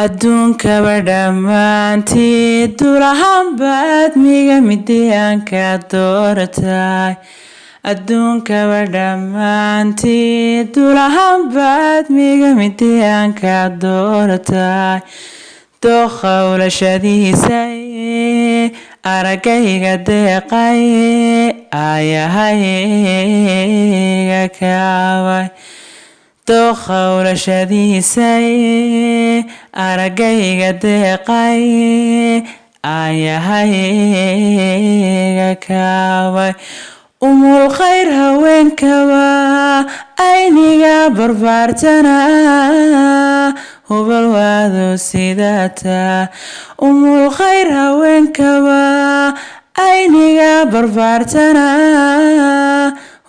adduunka badhamaantii dulahaan baad miga midiyaanka dooratay adduunka badhamaantii dulahaan baad miga midiyaanka dooratay doqowlashadiisay aragayga deeqay ayahayga kaabay doqowlashadiisay aragayga deeqay ayahayga kaabay umulkhayr haweenkaba ayniga barbaartana hubal waado sidata umulkhayr haweenkaba ayniga barbaartana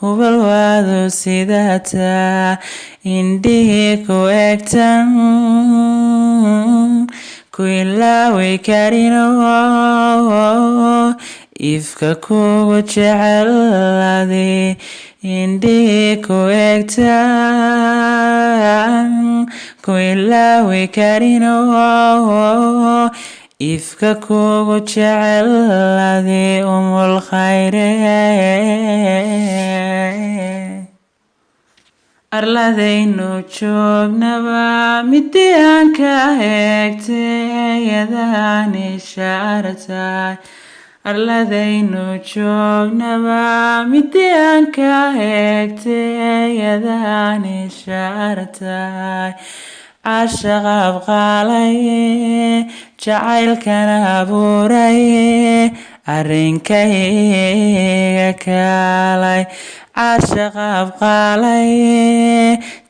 hubal waado sidata indhihi ku egtan ku ilaawi karino ifka kugu jecelade indhihi ku egtan ku ilaawi karino ifka kugu jecelade umulkhayre arladaynu joognaba midiyaanka eegtay yadaan ishaartay arladaynu joognaba midiyaanka eegtay yadaan ishaartay caashaqa abqaalay jacaylkana abuuray arrinkayga kaalay caashaqa abqaalay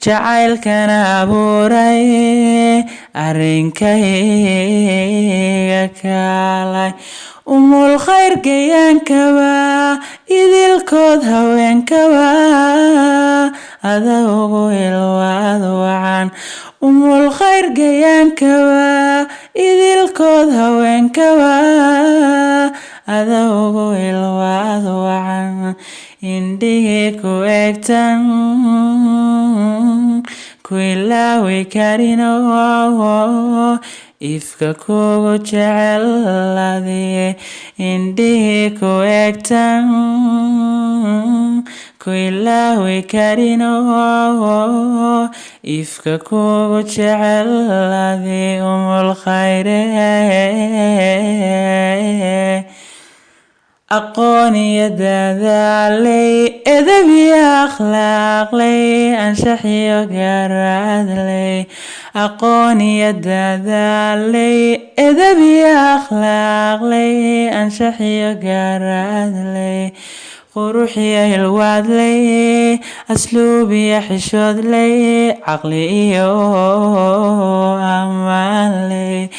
jacaylkana abuuray arrinkayga kaalay umulkhayr gayaankaba idilkood haweenkaba ada ugu ilwaad wacan umulkhayr gayaankaba idilkood haweenkaba ada ugu ilwaad wacan indhihi ku egtan ku ilaawi karino ifka kugu jecelade indhihi ku egtan ku ilaawi karino ifka kugu jecelade umulkhayre aqoon iyo dadaalay edeb iyo akhlaaqlay anshax iyo garaadlay aqoon iyo dadaalay edeb iyo akhlaaqlay anshax iyo garaadlay qurux iyo hilwaadlay asluub iyo xishoodlay caqli iyo ammaanlay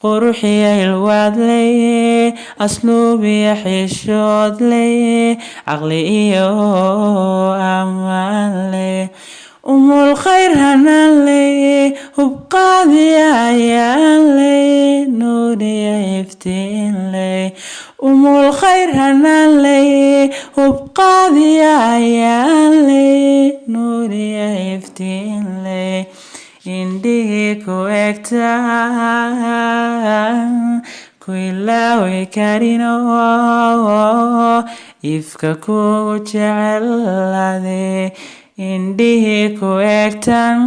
qurux iyo hilwaadlay asluub iyo xishoodlay caqli iyo ammaanlay umulkhayr hanaanlay hubqaadi ayaanlay nuur iyo iftiinlay umulkhayr hanaanlay hubqaadi ayaanlay nuur iyo iftiinlay indhihi ku egtan ku ilaawi karino ifka kugu jecelade indhihi ku egtan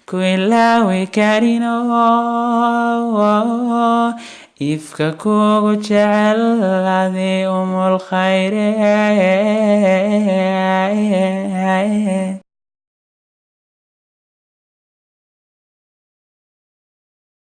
ku ilaawi karino ifka kugu jecelade umulkhayre